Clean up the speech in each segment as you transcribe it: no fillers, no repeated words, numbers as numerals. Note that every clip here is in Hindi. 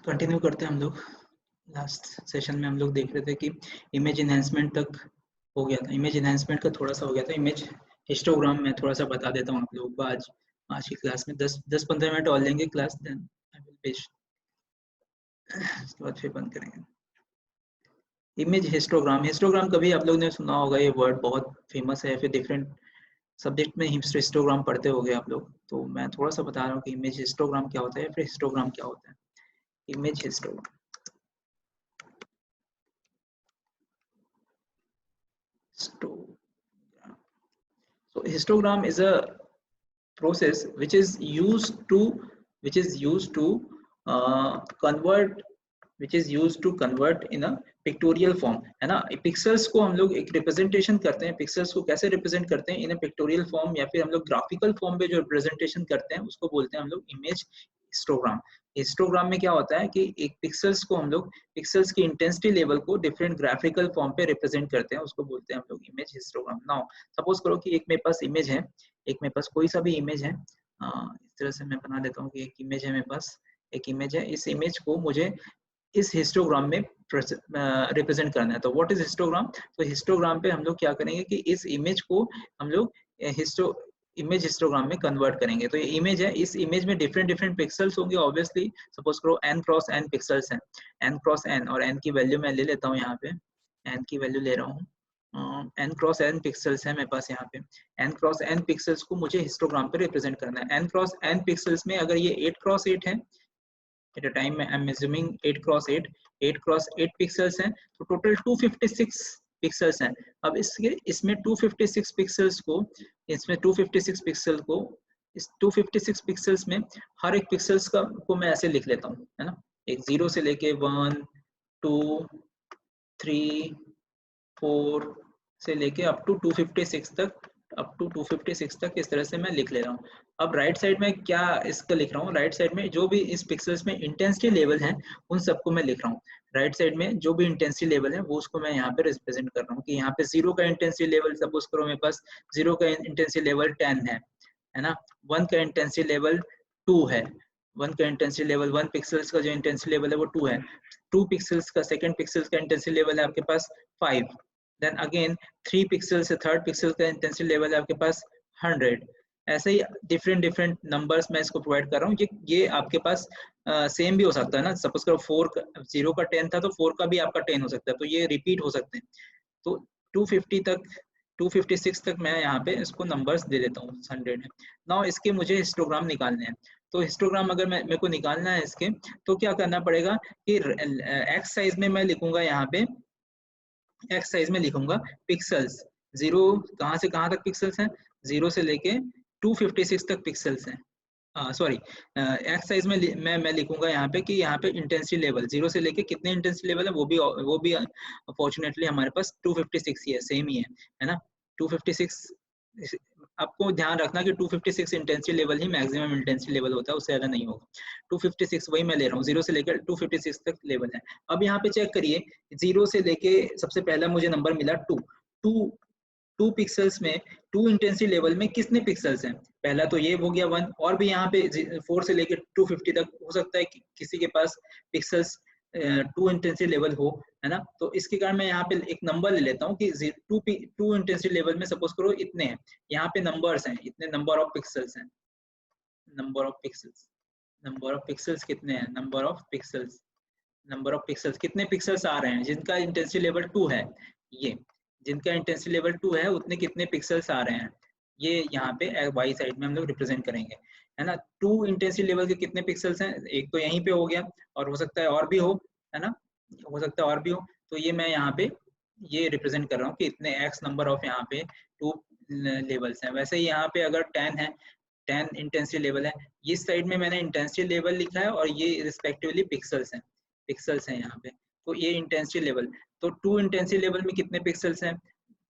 कंटिन्यू करते हैं हम लोग। लास्ट सेशन में हम लोग देख रहे थे कि इमेज इन्हेंसमेंट तक हो गया था। इमेज इन्हेंसमेंट का थोड़ा सा हो गया था। इमेज हिस्टोग्राम में थोड़ा सा बता देता हूँ आप लोगों को। आज आज की क्लास में 10-15 मिनट और लेंगे class, then I will finish, उसके बाद फिर बंद करेंगे। इमेज हिस्टोग्राम, हिस्टोग्राम कभी आप लोग ने सुना होगा, ये वर्ड बहुत फेमस है। फिर डिफरेंट सब्जेक्ट में हिस्टोग्राम पढ़ते होंगे आप लोग, तो मैं थोड़ा सा बता रहा हूँ कि इमेज हिस्टोग्राम क्या होता है, फिर हिस्टोग्राम क्या होता है। Image histogram, so histogram is a process which is used to convert, which is used to convert in a pictorial form, है ना। पिक्सेल्स को हम लोग एक रिप्रेजेंटेशन करते हैं। पिक्सेल्स को कैसे रिप्रेजेंट करते हैं? इन अ पिक्टोरियल फॉर्म, या फिर हम लोग ग्राफिकल फॉर्म पे जो रिप्रेजेंटेशन करते हैं उसको बोलते हैं हम लोग इमेज हिस्टोग्राम। हिस्टोग्राम में क्या होता है कि एक पिक्सेल्स को हम लोग, पिक्सेल्स की इंटेंसिटी लेवल को डिफरेंट ग्राफिकल फॉर्म पे रिप्रेजेंट करते हैं, उसको बोलते हैं हम लोग इमेज हिस्टोग्राम। नाउ सपोज करो कि एक मेरे पास इमेज है, एक मेरे पास कोई सा भी इमेज है, इस तरह से मैं बना देता हूँ कि एक इमेज है मेरे पास, एक इमेज है। इस इमेज को मुझे इस हिस्टोग्राम में रिप्रेजेंट करना है। तो व्हाट इज हिस्टोग्राम? तो हिस्टोग्राम पे हम लोग क्या करेंगे कि इस इमेज को हम लोग इमेज हिस्टोग्राम में कन्वर्ट करेंगे। तो ये इमेज है, इस इमेज में डिफरेंट डिफरेंट पिक्सेल्स होंगे ऑब्वियसली। सपोज करो n क्रॉस n पिक्सेल्स हैं, n क्रॉस n, और n की वैल्यू मैं ले लेता हूँ यहाँ पे, n की वैल्यू ले रहा हूँ। n क्रॉस n पिक्सेल्स है मेरे पास यहाँ पे। n क्रॉस n पिक्सेल्स को मुझे हिस्टोग्राम पे रिप्रेजेंट करना है। n क्रॉस n पिक्सेल्स में अगर ये 8 क्रॉस 8 है, at a time I'm assuming 8 cross 8 pixels हैं, तो टोटल 256 पिक्सेल्स हैं। अब इसमें 256 पिक्सेल्स को, इसमें 256 पिक्सल को, इस 256 पिक्सेल्स में हर एक पिक्सेल्स को मैं ऐसे लिख लेता हूँ, है ना। एक 0 से लेके 1 2 3 4 से लेके अप टू 256 तक, अप टू 256 तक इस तरह से मैं लिख ले रहा हूँ। अब राइट साइड में क्या इसका लिख रहा हूँ, राइट साइड में जो भी इस पिक्सेल्स में इंटेंसिटी लेवल है उन सबको मैं लिख रहा हूँ। राइट साइड में जो भी इंटेंसिटी लेवल है वो उसको मैं यहाँ पे रिप्रेजेंट कर रहा हूँ कि यहाँ पे 0 का इंटेंसिटी लेवल, सपोज करो मेरे पास 0 का इंटेंसिटी लेवल 10 है ना। 1 का इंटेंसिटी लेवल 2 है, 1 का इंटेंसिटी लेवल, 1 पिक्सल्स का जो इंटेंसिटी लेवल है वो 2 है। 2 पिक्सल्स का, सेकंड पिक्सल्स का इंटेंसिटी लेवल है आपके पास 5। देन अगेन 3 पिक्सल से थर्ड पिक्सल का इंटेंसिटी लेवल है आपके पास 100। ऐसे ही डिफरेंट डिफरेंट नंबर्स मैं इसको प्रोवाइड कर रहा हूँ। ये आपके पास सेम भी हो सकता है ना। सपोज करो 0 का 10 था तो 4 का भी आपका 10 हो सकता है, तो ये रिपीट हो सकते हैं। तो 250 तक, 256 तक मैं यहाँ पे इसको नंबर्स दे देता हूँ 100 है। नाउ इसके मुझे हिस्टोग्राम निकालने हैं। तो हिस्टोग्राम अगर मेरे को निकालना है इसके, तो क्या करना पड़ेगा कि एक्स साइज में मैं लिखूंगा, यहाँ पे एक्स साइज में लिखूंगा पिक्सल्स। 0 कहाँ से कहाँ तक पिक्सल्स हैं? 0 से लेके 256 तक पिक्सल्स हैं। सॉरी, एक्स साइज में मैं लिखूंगा यहाँ पे कि यहाँ पे इंटेंसिटी लेवल 0 से लेके कितने इंटेंसिटी लेवल है, वो भी फॉर्चुनेटली हमारे पास 256 ही है, सेम ही है ना। 256, आपको ध्यान रखना कि 256 इंटेंसिटी लेवल ही मैक्सिमम इंटेंसिटी लेवल होता है, उससे ज्यादा नहीं होगा। 256 वही मैं ले रहा हूँ, 0 से लेकर 256 तक लेवल है। अब यहाँ पे चेक करिए, 0 से लेके सबसे पहला मुझे नंबर मिला 2। 2 पिक्सल्स में, 2 इंटेंसिटी लेवल में कितने पिक्सल्स हैं? पहला तो ये हो गया 1, और भी यहाँ पे 4 से लेके 250 तक हो सकता है कि किसी के पास पिक्सल्स 2 इंटेंसिटी लेवल हो, है ना। तो इसके कारण मैं यहाँ पे एक नंबर ले लेता हूँ कि 2 इंटेंसिटी लेवल में सपोज करो इतने हैं, यहाँ पे नंबर्स हैं, इतने नंबर ऑफ पिक्सल्स हैं। Number of pixels, number of pixels कितने हैं? Number of pixels, number of pixels, कितने पिक्सल्स आ रहे हैं जिनका इंटेंसिटी लेवल 2 है, ये जिनका इंटेंसिटी लेवल 2 है उतने कितने पिक्सल्स आ रहे हैं, ये यहाँ पे वाई साइड में हम लोग रिप्रेजेंट करेंगे, है ना। 2 इंटेंसिटी लेवल के कितने पिक्सल्स हैं? एक तो यहीं पे हो गया, और हो सकता है और भी हो, है ना, हो सकता है और भी हो। तो ये मैं यहाँ पे ये रिप्रेजेंट कर रहा हूँ कि इतने एक्स नंबर ऑफ यहाँ पे 2 लेवल्स हैं। वैसे ही यहाँ पे अगर 10 है, 10 इंटेंसिटी लेवल है, इस साइड में मैंने इंटेंसिटी लेवल लिखा है और ये रिस्पेक्टिवली पिक्सल्स हैं, पिक्सल्स हैं यहाँ पे। तो ये इंटेंसिटी लेवल, तो 2 इंटेंसिटी लेवल में कितने पिक्सल्स हैं?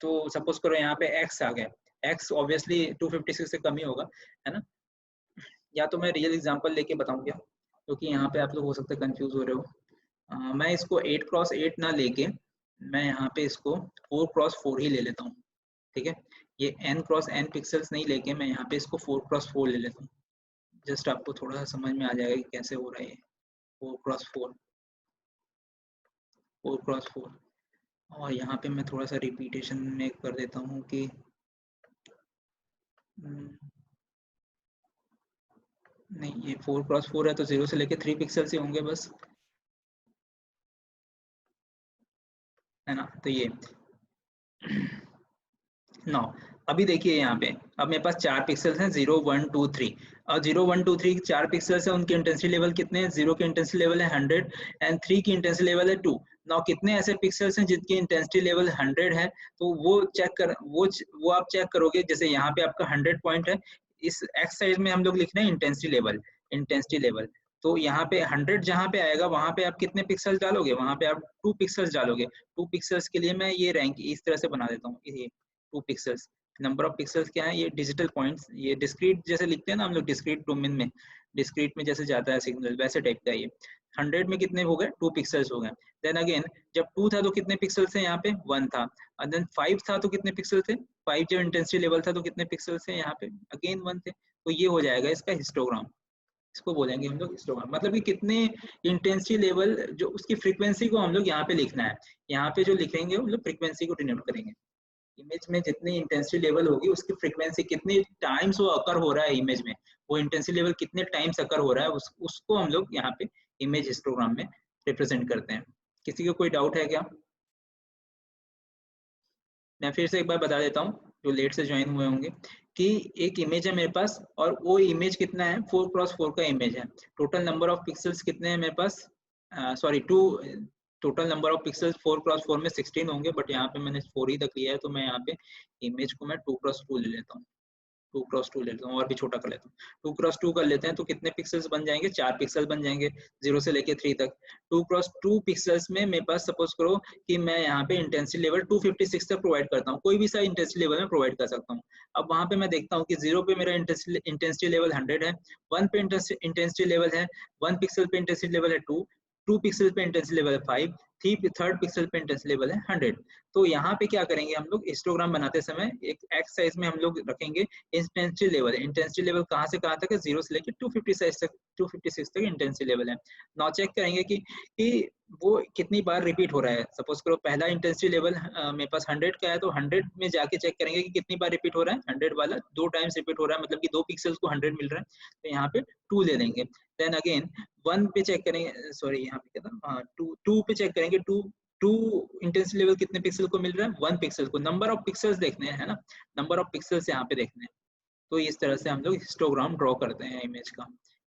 तो सपोज करो यहाँ पे x आ गया, x ऑब्वियसली 256 से कम ही होगा, है ना। या तो मैं रियल एग्जांपल लेके बताऊं क्या, क्योंकि यहाँ पे आप लोग हो सकता है कंफ्यूज हो रहे हो। मैं इसको 8 क्रॉस 8 ना लेके, मैं यहाँ पे इसको 4 क्रॉस 4 ही ले लेता हूँ, ठीक है। ये n क्रॉस n पिक्सल्स नहीं लेके मैं यहाँ पे इसको 4 क्रॉस 4 ले लेता हूँ। जस्ट आपको थोड़ा सा समझ में आ जाएगा कि कैसे हो रहा है ये। 4x4, 4x4। और यहाँ पे मैं थोड़ा सा रिपीटेशन में कर देता हूँ कि नहीं, ये 4x4 है तो 0 से लेके 3 पिक्सल से होंगे बस, है ना। तो ये नौ। अभी देखिए यहाँ पे, अब मेरे पास 4 पिक्सल्स हैं, 0 1 2 3। और 0 1 2 3 4 पिक्सल्स है, उनके इंटेंसिटी लेवल कितने हैं? 0 की इंटेंसिटी लेवल है 100 एंड 3 की इंटेंसिटी लेवल है 2। नौ कितने ऐसे पिक्सल्स हैं जिनकी इंटेंसिटी लेवल 100 है? तो वो चेक कर, वो आप चेक करोगे। जैसे यहाँ पे आपका 100 पॉइंट है, इस एक्स साइज में हम लोग लिख रहे हैं इंटेंसिटी लेवल, इंटेंसिटी लेवल। तो यहाँ पे 100 जहाँ पे आएगा वहां पे आप कितने पिक्सल्स डालोगे? वहां पे आप 2 पिक्सल्स डालोगे। 2 पिक्सल्स के लिए मैं ये रैंक इस तरह से बना देता हूँ, ये 2 पिक्सल्स। नंबर ऑफ पिक्सल्स क्या है? ये डिजिटल पॉइंट्स, ये डिस्क्रीट जैसे लिखते हैं ना हम लोग, डिस्क्रीट डोमेन में, डिस्क्रीट में जैसे जाता है सिग्नल, वैसे टाइप का ये 100 में कितने हो गए? 2 पिक्सल्स हो गए। देन अगेन जब 2 था तो कितने पिक्सल्स थे? यहाँ पे 1 था। और देन 5 था तो कितने पिक्सल थे? 5 जब इंटेंसिटी लेवल था तो कितने पिक्सल्स थे? यहाँ पे अगेन 1 थे। तो ये हो जाएगा इसका हिस्टोग्राम, इसको बोलेंगे हम लोग हिस्टोग्राम। मतलब कि कितने इंटेंसिटी लेवल, जो उसकी फ्रीक्वेंसी को हम लोग यहाँ पे लिखना है। यहाँ पे जो लिखेंगे हम लोग फ्रीक्वेंसी को डिनोट करेंगे। इमेज में जितनी इंटेंसिटी लेवल होगी उसकी फ्रीक्वेंसी कितनी टाइम्स वो अकर हो रहा है इमेज में, वो इंटेंसिटी लेवल कितने टाइम्स अकर हो रहा है, उसको हम लोग यहाँ पे इमेज हिस्टोग्राम में रिप्रेजेंट करते हैं। किसी को कोई डाउट है क्या? मैं फिर से एक बार बता देता हूँ जो लेट से ज्वाइन हुए होंगे, कि एक इमेज है मेरे पास और वो इमेज कितना है? 4x4 का इमेज है। टोटल नंबर ऑफ पिक्सल्स कितने हैं मेरे पास? Sorry, total number of pixels 4x4 में 16 होंगे, बट यहाँ पे मैंने 4 ही तक लिया है, तो मैं यहाँ पे इमेज को मैं 2x2 ले लेता हूँ। 2x2 ले लेता हूँ और भी छोटा कर लेता हूँ। 2x2 कर लेते हैं तो कितने पिक्सल्स बन जाएंगे? 4 पिक्सल बन जाएंगे 0 से लेके 3 तक। 2x2 पिक्सल्स में मेरे पास सपोज करो कि मैं यहाँ पे इंटेंसिटी लेवल 256 तक प्रोवाइड करता हूँ, कोई भी सा इंटेंसिटी लेवल में प्रोवाइड कर सकता हूँ। अब वहां पे मैं देखता हूँ कि 0 पे मेरा इंटेंसिटी लेवल 100 है, 1 पे इंटेंसिटी लेवल है 1 पिक्सल पे इंटेंसिटी लेवल है 2 पिक्सल पे इंटेंसिटी लेवल है 5, थर्ड पिक्सल पे इंटेंसिटी लेवल है 100। तो यहाँ पे क्या करेंगे हम लोग? हिस्टोग्राम बनाते समय एक एक्स साइज में हम लोग रखेंगे इंटेंसिटी लेवल। इंटेंसिटी लेवल कहाँ से कहाँ तक है? 0 से लेकर 256 तक इंटेंसिटी लेवल है। नाउ चेक करेंगे कि वो कितनी बार रिपीट हो रहा है। सपोज करो पहला इंटेंसिटी लेवल मेरे पास 100 का है, तो 100 में जाके चेक करेंगे कि कितनी बार रिपीट हो रहा है। 100 वाला 2 टाइम्स रिपीट हो रहा है, मतलब कि 2 पिक्सल्स को 100 मिल रहा है, तो यहाँ पे 2 ले लेंगे। देन अगेन 1 पे चेक करेंगे, सॉरी यहाँ पे क्या था, 2 पे चेक करेंगे, 2 इंटेंसिटी लेवल कितने पिक्सल को मिल रहा है? 1 पिक्सल को। नंबर ऑफ पिक्सल्स देखने हैं, है ना, नंबर ऑफ पिक्सल्स यहाँ पे देखने हैं। तो इस तरह से हम लोग हिस्टोग्राम ड्रॉ करते हैं इमेज का।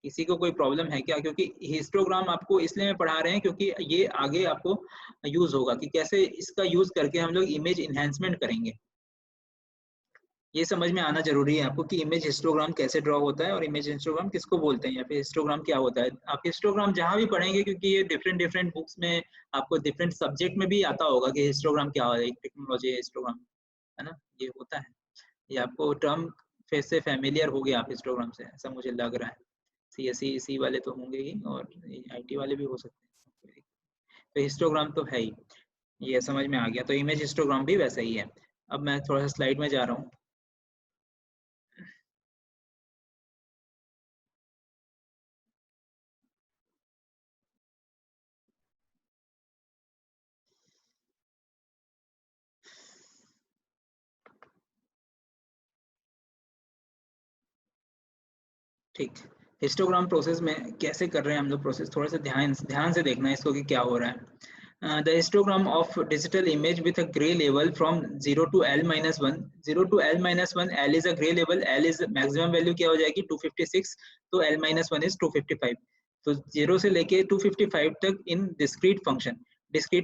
किसी को कोई प्रॉब्लम है क्या? क्योंकि हिस्टोग्राम आपको इसलिए मैं पढ़ा रहे हैं क्योंकि ये आगे आपको यूज होगा कि कैसे इसका यूज करके हम लोग इमेज इन्हेंसमेंट करेंगे। ये समझ में आना जरूरी है आपको कि इमेज हिस्टोग्राम कैसे ड्रॉ होता है और इमेज हिस्टोग्राम किसको बोलते हैं या फिर हिस्टोग्राम क्या होता है। आप हिस्टोग्राम जहां भी पढ़ेंगे, क्योंकि ये डिफरेंट डिफरेंट बुक्स में आपको डिफरेंट सब्जेक्ट में भी आता होगा कि हिस्टोग्राम क्या है, टेक्नोलॉजी है हिस्टोग्राम, है ना, ये होता है। ये आपको टर्म फिर से फैमिलियर हो गया आप हिस्टोग्राम से, ऐसा मुझे लग रहा है। सीएससी सी वाले तो होंगे ही और आईटी वाले भी हो सकते हैं। तो हिस्टोग्राम तो है ही, ये समझ में आ गया। तो इमेज हिस्टोग्राम भी वैसा ही है। अब मैं थोड़ा सा स्लाइड में जा रहा हूँ। ठीक, हिस्टोग्राम प्रोसेस में कैसे कर रहे हैं हम लोग प्रोसेस, थोड़ा सा ध्यान से देखना है इसको कि क्या हो रहा है। The histogram of digital image with a grey level from 0 to L-1, 0 to L-1, L is a grey level, L is maximum value क्या हो जाएगी? 256, तो L-1 इज 255। तो 0 से लेके 255 तक इन डिस्क्रीट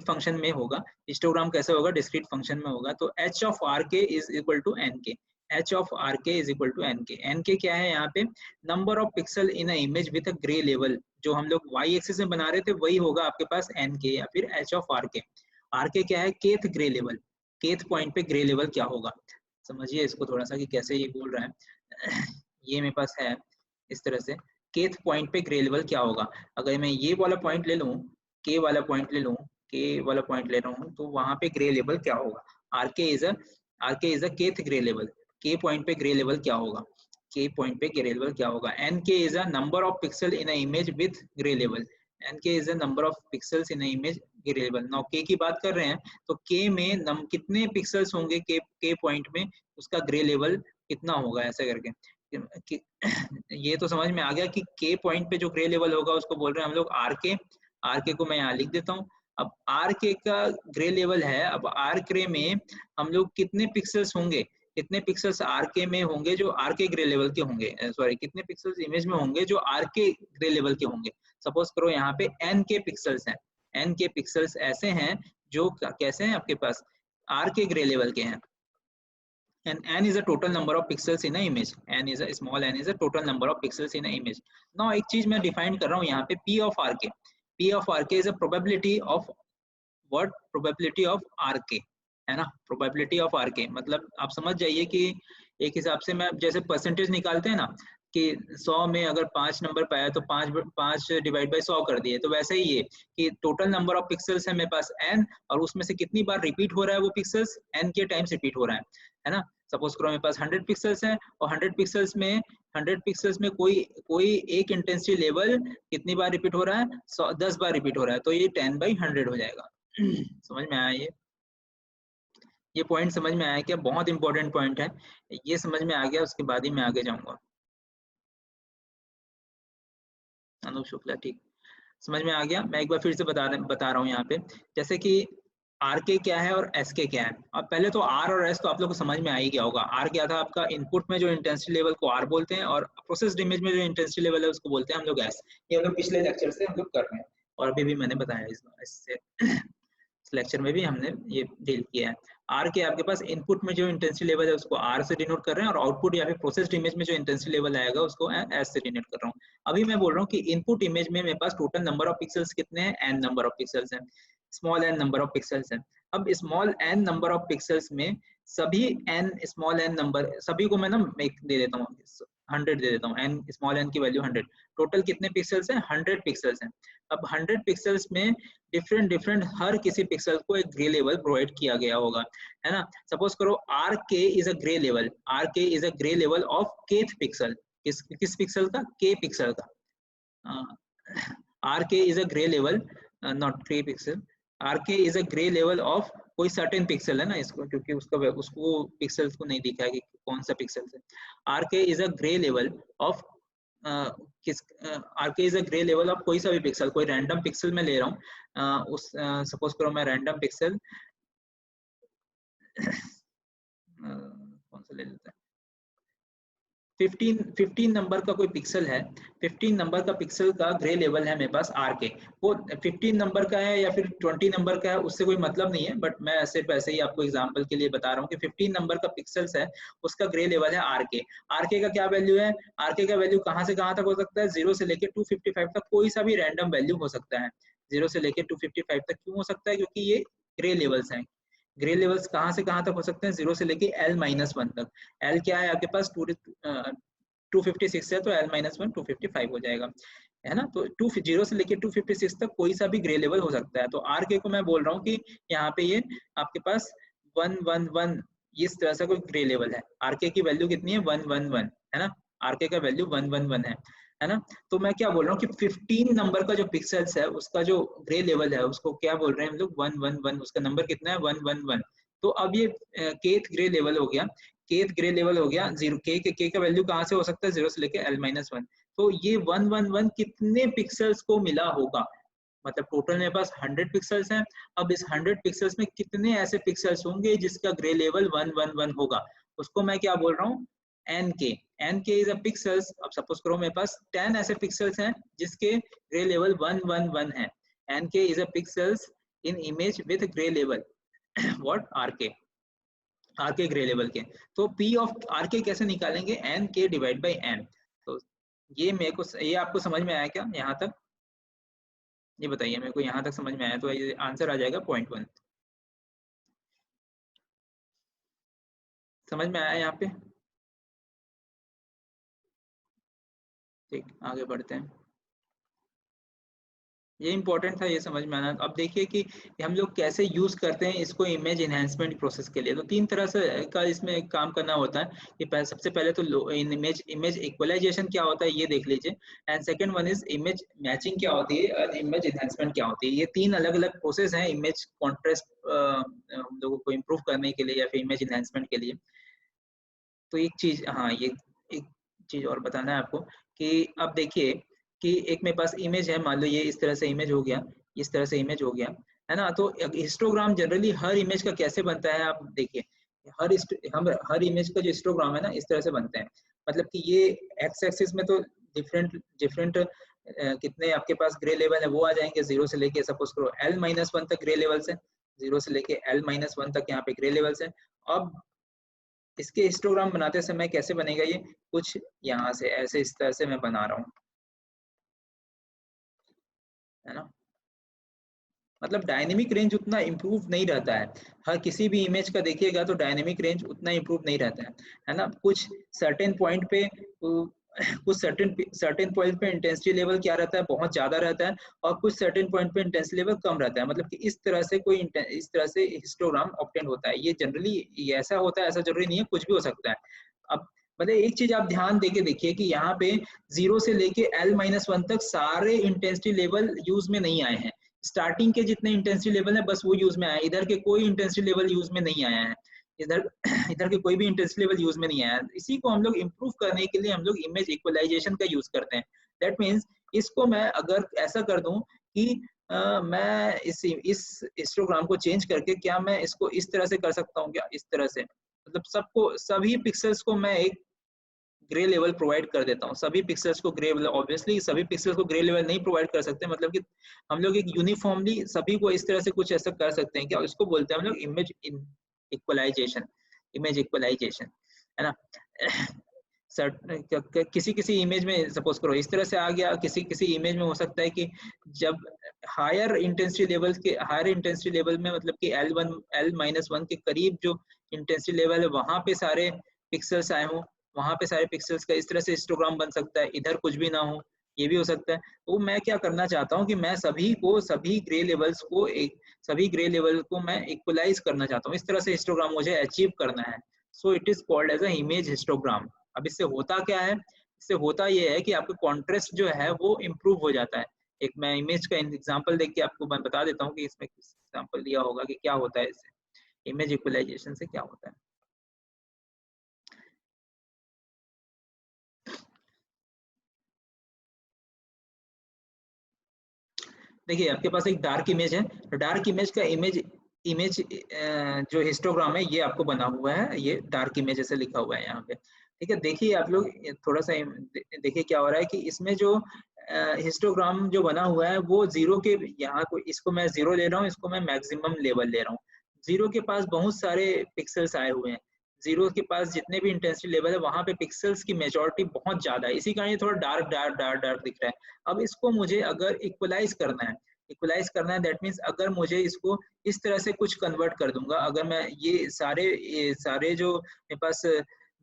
फंक्शन में होगा। हिस्टोग्राम कैसे होगा? डिस्क्रीट फंक्शन में होगा। तो h of are K is equal to N के, h of are K is equal to N के। एन के क्या है यहाँ पे? Number of pixel in a image with a grey level. जो हम लोग वाई एक्सिस में बना रहे थे वही होगा आपके पास एन के या फिर H of are k. R के क्या है? Kth grey level, kth point पे ग्रे लेवल क्या होगा। समझिए इसको थोड़ा सा कि कैसे ये बोल रहा है। ये मेरे पास है इस तरह से, केथ पॉइंट पे ग्रे लेवल क्या होगा। अगर मैं ये वाला पॉइंट ले लूँ, के वाला पॉइंट ले लूँ, के वाला पॉइंट ले रहा हूँ, तो वहां पे ग्रे लेवल क्या होगा? Are K is a kth grey level. के पॉइंट पे ग्रे लेवल क्या होगा? के पॉइंट पे ग्रे लेवल क्या होगा? एन के is a number of pixel in a image with grey level. N के is the number of pixels in image grey level. Now K की बात कर रहे हैं तो के में कितने पिक्सल्स होंगे के पॉइंट में, उसका ग्रे लेवल कितना होगा, ऐसे करके ये तो समझ में आ गया कि के पॉइंट पे जो ग्रे लेवल होगा उसको बोल रहे हैं हम लोग आर के। आर के को मैं यहाँ लिख देता हूँ। अब आर के का ग्रे लेवल है, अब आर के में हम लोग कितने पिक्सल्स होंगे, कितने पिक्सल्स आर के में होंगे जो आर के ग्रे लेवल के होंगे, सॉरी कितने पिक्सल्स इमेज में होंगे जो आर के ग्रे लेवल के होंगे। सपोज करो यहाँ पे एन के पिक्सल्स हैं, एन के पिक्सल्स ऐसे हैं जो कैसे हैं आपके पास आर के ग्रे लेवल के हैं। and n is a total number of pixels in an image, n is a small n is a total number of pixels in an image. now एक चीज मैं डिफाइन कर रहा हूँ यहाँ पे p of rk, p of rk is a probability of what, probability of rk, है ना, probability of rk मतलब आप समझ जाइए कि एक हिसाब से मैं जैसे परसेंटेज निकालते हैं ना कि 100 में अगर 5 नंबर पाया तो 5 डिवाइड बाय 100 कर दिए, तो वैसे ही ये कि टोटल नंबर ऑफ पिक्सल्स है मेरे पास n और उसमें से कितनी बार रिपीट हो रहा है वो पिक्सल्स n के टाइम्स रिपीट हो रहा है ना। सपोज करो मेरे पास 100 पिक्सल्स हैं और 100 पिक्सल्स में कोई एक इंटेंसिटी लेवल कितनी बार रिपीट हो रहा है, 10 बार रिपीट हो रहा है, तो ये 10/100 हो जाएगा। समझ में आया ये पॉइंट समझ में आया क्या, बहुत इंपॉर्टेंट पॉइंट है ये, समझ में आ गया उसके बाद ही मैं आगे जाऊंगा। अनूप शुक्ला, ठीक, समझ में आ गया। मैं एक बार फिर से बता रहा हूँ यहाँ पे, जैसे कि आर के क्या है और एस के क्या है। अब पहले तो आर और एस तो आप लोग को समझ में आ ही गया होगा। आर क्या था आपका, इनपुट में जो इंटेंसिटी लेवल को आर बोलते हैं और प्रोसेस्ड इमेज में जो इंटेंसिटी लेवल है उसको बोलते हैं हम लोग एस। ये हम लोग पिछले लेक्चर से हम लोग कर रहे हैं और अभी भी मैंने बताया इससे इस लेक्चर में भी हमने ये डील किया है। आर के आपके पास इनपुट में जो इंटेंसिटी लेवल है उसको आर से डिनोट कर रहे हैं और आउटपुट या फिर प्रोसेस्ड इमेज में जो इंटेंसिटी लेवल आएगा उसको एस से डिनोट कर रहा हूँ। अभी मैं बोल रहा हूँ कि इनपुट इमेज में मेरे पास टोटल नंबर ऑफ पिक्सल्स कितने हैं, एन नंबर ऑफ पिक्सल्स हैं, small n number of pixels हैं। अब small n number of pixels में सभी एन स्मॉल एन नंबर, सभी को मैं ना एक दे देता हूँ 100 दे देता हूँ, एन स्मॉल एन की वैल्यू 100। टोटल कितने पिक्सल्स हैं, 100 पिक्सल्स हैं। अब 100 पिक्सल्स में डिफरेंट हर किसी पिक्सल को एक ग्रे लेवल प्रोवाइड किया गया होगा, है ना। सपोज करो R K is a grey level, R K is a grey level of Kth pixel, किस पिक्सल का, के पिक्सल का। R K is a grey level, not grey pixel, R K is a grey level of कोई सर्टेन पिक्सल है ना इसको, क्योंकि उसको पिक्सल्स को नहीं दिखा है कि कौन सा पिक्सल है। Are K is a grey level of किस, are K is a grey level of कोई सा भी पिक्सल, कोई रैंडम पिक्सल मैं ले रहा हूँ, उस सपोज करो मैं रैंडम पिक्सल कौन सा ले लेते हैं, 15 नंबर का कोई पिक्सल है, 15 नंबर का पिक्सल का ग्रे लेवल है मेरे पास आर के। वो 15 नंबर का है या फिर 20 नंबर का है उससे कोई मतलब नहीं है, बट मैं सिर्फ ऐसे ही आपको एग्जांपल के लिए बता रहा हूँ कि 15 नंबर का पिक्सल्स है उसका ग्रे लेवल है आर के। आर के का क्या वैल्यू है, आर के का वैल्यू कहाँ से कहाँ तक हो सकता है, 0 से लेकर 255 तक कोई सा भी रैंडम वैल्यू हो सकता है। 0 से लेकर 255 तक क्यों हो सकता है, क्योंकि ये ग्रे लेवल्स हैं। ग्रे लेवल्स कहाँ से कहाँ तक हो सकते हैं, 0 से लेके L-1 तक। L क्या है आपके पास, 256 है तो L-1 255 हो जाएगा, है ना। तो 0 से लेके 256 तक कोई सा भी ग्रे लेवल हो सकता है। तो आर के को मैं बोल रहा हूँ कि यहाँ पे ये आपके पास 111 इस तरह से कोई ग्रे लेवल है। आर के की वैल्यू कितनी है, 111, है ना। आर के का वैल्यू 111 है ना। तो मैं क्या बोल रहा हूँ कि 15 नंबर का जो पिक्सल्स है उसका जो ग्रे लेवल है उसको क्या बोल रहे हैं हम लोग, 111, उसका नंबर कितना है, 111। तो अब ये केथ ग्रे लेवल हो गया, केथ ग्रे लेवल हो गया। जीरो के का वैल्यू कहाँ से हो सकता है, 0 से लेके L-1। तो ये 111 कितने पिक्सल्स को मिला होगा, मतलब टोटल मेरे पास 100 पिक्सल्स हैं। अब इस 100 पिक्सल्स में कितने ऐसे पिक्सल्स होंगे जिसका ग्रे लेवल 111 होगा, उसको मैं क्या बोल रहा हूँ, एन के। एन के इज अ पिक्सल्स। अब सपोज करो मेरे पास 10 ऐसे पिक्सल्स हैं जिसके ग्रे लेवल 111 है। एन के is a pixels in image with grey level what, r k, r k grey level के। तो पी ऑफ आर के कैसे निकालेंगे, एन के डिवाइड बाई एन। तो ये मेरे को, ये आपको समझ में आया क्या यहाँ तक, ये बताइए मेरे को, यहाँ तक समझ में आया तो ये आंसर आ जाएगा पॉइंट 1। समझ में आया यहाँ पे, ठीक, आगे बढ़ते हैं। ये इंपॉर्टेंट था, ये समझ में आना। अब देखिए कि हम लोग कैसे यूज करते हैं इसको इमेज एनहांसमेंट प्रोसेस के लिए। तो 3 तरह से का इसमें काम करना होता है कि सबसे पहले तो इमेज इक्वलाइजेशन क्या होता है ये देख लीजिए, and second one is image matching क्या होती है और इमेज एनहांसमेंट क्या होती है। ये 3 अलग-अलग प्रोसेस हैं इमेज कॉन्ट्रास्ट हम लोगों को इम्प्रूव करने के लिए या फिर इमेज एनहांसमेंट के लिए। तो एक चीज, हाँ ये एक चीज और बताना है आपको कि अब देखिए कि एक मेरे पास इमेज है, मान लो ये इस तरह से इमेज हो गया, इस तरह से इमेज हो गया, है ना। तो हिस्टोग्राम जनरली हर इमेज का कैसे बनता है आप देखिए, हर इमेज का जो हिस्टोग्राम है ना इस तरह से बनते हैं। मतलब कि ये एक्स एक्सिस में तो डिफरेंट डिफरेंट कितने आपके पास ग्रे लेवल है वो आ जाएंगे, 0 से लेके सपोज करो L-1 तक ग्रे लेवल्स है, 0 से लेके L-1 तक यहाँ पे ग्रे लेवल्स है। अब इसके हिस्टोग्राम बनाते समय कैसे बनेगा ये, कुछ यहाँ से ऐसे इस तरह से मैं बना रहा हूँ, है ना। मतलब डायनेमिक रेंज उतना इम्प्रूव नहीं रहता है, हर किसी भी इमेज का देखिएगा तो डायनेमिक रेंज उतना इम्प्रूव नहीं रहता है ना। कुछ सर्टेन पॉइंट पे कुछ सर्टेन पॉइंट पे इंटेंसिटी लेवल क्या रहता है, बहुत ज्यादा रहता है, और कुछ सर्टेन पॉइंट पे इंटेंसिटी लेवल कम रहता है। मतलब कि इस तरह से इस तरह से हिस्टोग्राम ऑब्टेन होता है। ये जनरली ऐसा होता है, ऐसा जरूरी नहीं है, कुछ भी हो सकता है। अब मतलब एक चीज आप ध्यान देके देखिए कि यहाँ पे 0 से लेके L-1 तक सारे इंटेंसिटी लेवल यूज में नहीं आए हैं। स्टार्टिंग के जितने इंटेंसिटी लेवल है बस वो यूज में आया है, इधर के कोई इंटेंसिटी लेवल यूज में नहीं आया है, इधर इधर के कोई भी इंटेंसिटी लेवल यूज में नहीं आया है। इसी को हम लोग इम्प्रूव करने के लिए हम लोग इमेज इक्वलाइजेशन का यूज करते हैं। दैट मीन्स इसको मैं अगर ऐसा कर दूं कि मैं इस हिस्टोग्राम को चेंज करके क्या मैं इसको इस तरह से कर सकता हूँ क्या, इस तरह से, मतलब सबको सभी पिक्सल्स को मैं एक ग्रे लेवल प्रोवाइड कर देता हूँ, सभी पिक्सल्स को ग्रे लेवल। ऑब्वियसली सभी पिक्सल्स को ग्रे लेवल नहीं प्रोवाइड कर सकते, मतलब कि हम लोग एक यूनिफॉर्मली सभी को इस तरह से कुछ ऐसा कर सकते हैं क्या, इसको बोलते हैं हम लोग इमेज इक्वलाइजेशन, इमेज इक्वलाइजेशन, है ना। किसी किसी इमेज में सपोज करो इस तरह से आ गया, किसी किसी इमेज में हो सकता है कि जब हायर इंटेंसिटी लेवल में, मतलब कि L-1 के करीब जो इंटेंसिटी लेवल है वहां पे सारे पिक्सल्स आए हों, वहां पे सारे पिक्सल्स का इस तरह से हिस्टोग्राम बन सकता है, इधर कुछ भी ना हो, ये भी हो सकता है। तो मैं क्या करना चाहता हूँ कि मैं सभी ग्रे लेवल को मैं इक्वलाइज करना चाहता हूँ, इस तरह से हिस्टोग्राम मुझे अचीव करना है। So it is called as a image histogram. अब इससे होता क्या है, इससे होता ये है कि आपका कॉन्ट्रास्ट जो है वो इम्प्रूव हो जाता है। एक मैं इमेज का एग्जांपल देख के आपको मैं बता देता हूँ कि इसमें किस एग्जांपल दिया होगा कि क्या होता है इससे, इमेज इक्वलाइजेशन से क्या होता है। देखिए आपके पास एक डार्क इमेज है, डार्क इमेज का इमेज इमेज जो हिस्टोग्राम है ये आपको बना हुआ है, ये डार्क इमेज ऐसे लिखा हुआ है यहाँ पे, ठीक है। देखिए आप लोग थोड़ा सा देखिए क्या हो रहा है कि इसमें जो हिस्टोग्राम जो बना हुआ है वो जीरो के, यहाँ को इसको मैं जीरो ले रहा हूँ, इसको मैं मैक्सिमम लेवल ले रहा हूँ। जीरो के पास बहुत सारे पिक्सल्स आए हुए हैं, जीरो के पास जितने भी इंटेंसिटी लेवल है वहां पे पिक्सल्स की मेजोरिटी बहुत ज्यादा है, इसी कारण ये थोड़ा डार्क डार्क डार्क डार्क दिख रहा है। अब इसको मुझे अगर इक्वलाइज करना है दैट मीन्स अगर मुझे इसको इस तरह से कुछ कन्वर्ट कर दूंगा, अगर मैं ये सारे जो मेरे पास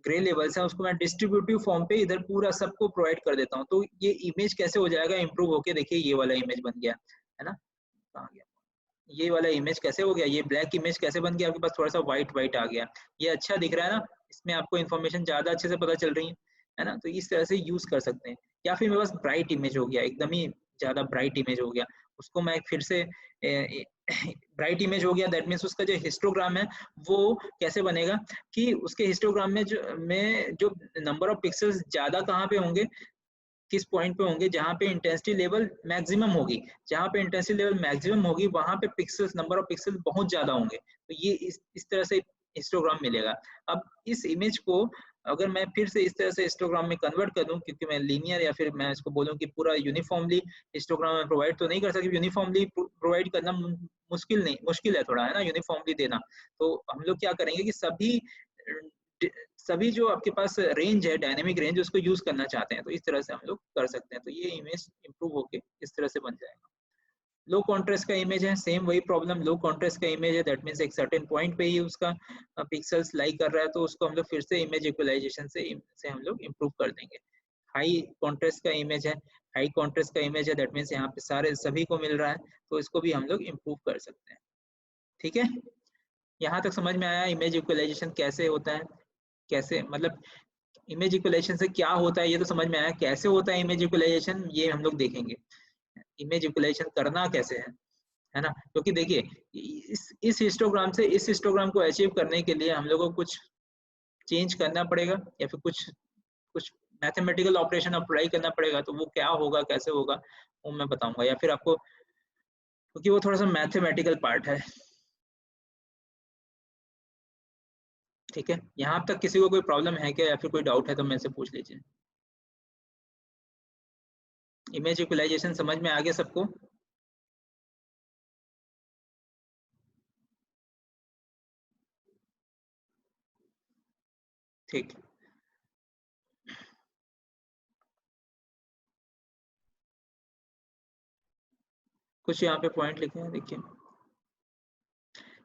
ग्रे लेवल्स हैं उसको मैं डिस्ट्रीब्यूटिव फॉर्म पे इधर पूरा सबको प्रोवाइड कर देता हूँ, तो ये इमेज कैसे हो जाएगा इम्प्रूव होके, देखिए ये वाला इमेज बन गया, है ना। कहाँ गया ये वाला इमेज, कैसे हो गया ये ब्लैक इमेज, कैसे बन गया, आपके पास थोड़ा सा व्हाइट व्हाइट आ गया, ये अच्छा दिख रहा है ना, इसमें आपको इन्फॉर्मेशन ज्यादा अच्छे से पता चल रही है ना। तो इस तरह से यूज कर सकते हैं। या फिर मेरे पास ब्राइट इमेज हो गया, एकदम ही ज्यादा ब्राइट इमेज हो गया, उसको मैं फिर से ब्राइट इमेज हो गया, दैट मीन्स उसका जो हिस्टोग्राम है वो कैसे बनेगा कि उसके हिस्टोग्राम में जो नंबर ऑफ पिक्सल्स ज्यादा कहाँ पे होंगे, किस पॉइंट पे होंगे, जहां पे इंटेंसिटी लेवल मैक्सिमम होगी, जहां पे इंटेंसिटी लेवल मैक्सिमम होगी वहां पे पिक्सल्स, नंबर ऑफ पिक्सल बहुत ज्यादा होंगे, तो ये इस तरह से हिस्टोग्राम मिलेगा। अब इस इमेज को अगर मैं फिर से इस तरह से हिस्टोग्राम में कन्वर्ट कर दूं, क्योंकि मैं लीनियर या फिर मैं इसको बोलूं कि पूरा यूनिफॉर्मली हिस्टोग्राम में प्रोवाइड तो नहीं कर सकती, यूनिफॉर्मली प्रोवाइड करना मुश्किल है थोड़ा, है ना, यूनिफॉर्मली देना। तो हम लोग क्या करेंगे कि सभी जो आपके पास रेंज है, डायनेमिक रेंज, उसको यूज करना चाहते हैं, तो इस तरह से हम लोग कर सकते हैं, तो ये इमेज इंप्रूव होके इस तरह से बन जाएगा। लो कॉन्ट्रास्ट का इमेज है, सेम वही प्रॉब्लम, लो कॉन्ट्रास्ट का इमेज है, दैट मींस एक सर्टेन पॉइंट पे ही उसका पिक्सल्स लाई कर रहा है, तो उसको हम लोग फिर से इमेज इक्वलाइजेशन से हम लोग इम्प्रूव कर देंगे। हाई कॉन्ट्रास्ट का इमेज है, हाई कॉन्ट्रास्ट का इमेज है, दैट मीन्स यहाँ पे सारे सभी को मिल रहा है, तो इसको भी हम लोग इम्प्रूव कर सकते हैं। ठीक है, यहाँ तक समझ में आया इमेज इक्वलाइजेशन कैसे होता है, कैसे मतलब इमेज इक्वलाइजेशन से क्या होता है ये तो समझ में आया, कैसे होता है इमेज इक्वलाइजेशन ये हम लोग देखेंगे। इमेज इक्वलाइजेशन करना कैसे है ना, क्योंकि देखिए इस हिस्टोग्राम से इस हिस्टोग्राम को अचीव करने के लिए हम लोगों को कुछ चेंज करना पड़ेगा या फिर कुछ कुछ मैथमेटिकल ऑपरेशन अप्लाई करना पड़ेगा, तो वो क्या होगा कैसे होगा वो मैं बताऊंगा, या फिर आपको, क्योंकि वो थोड़ा सा मैथमेटिकल पार्ट है। ठीक है, यहाँ तक किसी को कोई प्रॉब्लम है क्या या फिर कोई डाउट है तो मेरे से पूछ लीजिए। इमेज इक्वलाइजेशन समझ में आ गया सबको? ठीक, कुछ यहाँ पे पॉइंट लिखे हैं देखिए।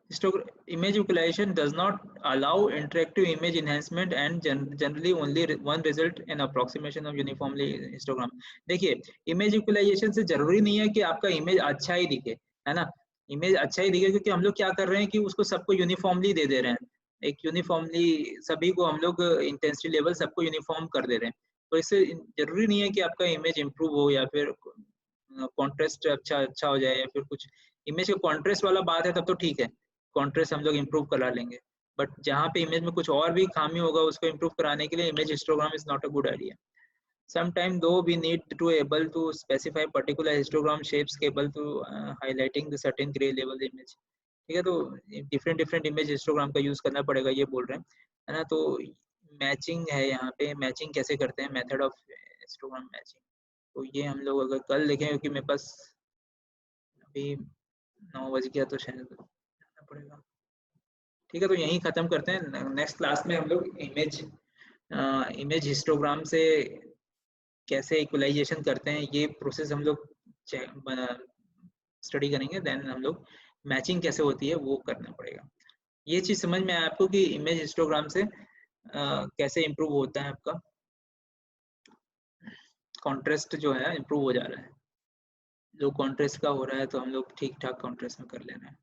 Image equalization does not allow interactive image enhancement and generally only one result in approximation of uniformly histogram. देखिए इमेज इक्वलाइजेशन से जरूरी नहीं है कि आपका इमेज अच्छा ही दिखे, है ना, इमेज अच्छा ही दिखे, क्योंकि हम लोग क्या कर रहे हैं कि उसको सबको यूनिफॉर्मली दे दे रहे हैं, एक यूनिफॉर्मली सभी को हम लोग इंटेंसिटी लेवल सबको यूनिफॉर्म कर दे रहे हैं, तो इससे जरूरी नहीं है कि आपका इमेज इम्प्रूव हो या फिर कॉन्ट्रास्ट अच्छा हो जाए या फिर कुछ। इमेज का कॉन्ट्रास्ट वाला बात है तब तो ठीक है, कॉन्ट्रास्ट हम लोग इम्प्रूव करा लेंगे, बट जहाँ पे इमेज में कुछ और भी खामी होगा उसको इम्प्रूव कराने के लिए image histogram is not a good idea. Sometime though we need to able to specify particular histogram shapes capable to highlighting the certain gray level image. ठीक है, तो डिफरेंट डिफरेंट इमेज हिस्टोग्राम का यूज करना पड़ेगा ये बोल रहे हैं, है ना। तो मैचिंग है यहाँ पे, मैचिंग कैसे करते हैं, मेथड ऑफ हिस्टोग्राम मैचिंग, तो ये हम लोग अगर कल देखें, क्योंकि मेरे पास अभी 9 बज गया तो शायद जाना पड़ेगा। ठीक है, तो यहीं खत्म करते हैं, नेक्स्ट क्लास में हम लोग इमेज हिस्टोग्राम से कैसे इक्वलाइजेशन करते हैं ये प्रोसेस हम लोग स्टडी करेंगे, देन हम लोग मैचिंग कैसे होती है वो करना पड़ेगा। ये चीज समझ में आया आपको कि इमेज हिस्टोग्राम से कैसे इम्प्रूव होता है आपका कॉन्ट्रास्ट जो है, इम्प्रूव हो जा रहा है, जो कॉन्ट्रास्ट का हो रहा है तो हम लोग ठीक ठाक कॉन्ट्रास्ट में कर लेना है।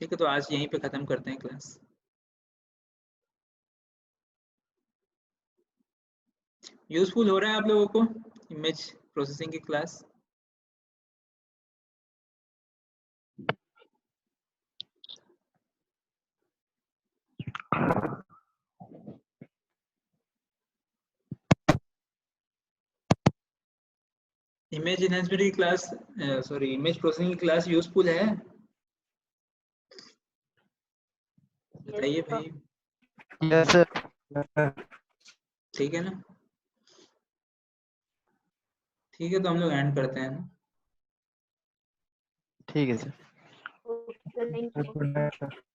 ठीक है, तो आज यहीं पे खत्म करते हैं क्लास। यूजफुल हो रहा है आप लोगों को इमेज प्रोसेसिंग की क्लास? इमेज एनहांसमेंट की क्लास, सॉरी इमेज प्रोसेसिंग की क्लास यूजफुल है? बताइए भाई। Yes sir. ठीक है ना, ठीक है, तो हम लोग एंड करते हैं ना। ठीक है सर। Okay, thank you.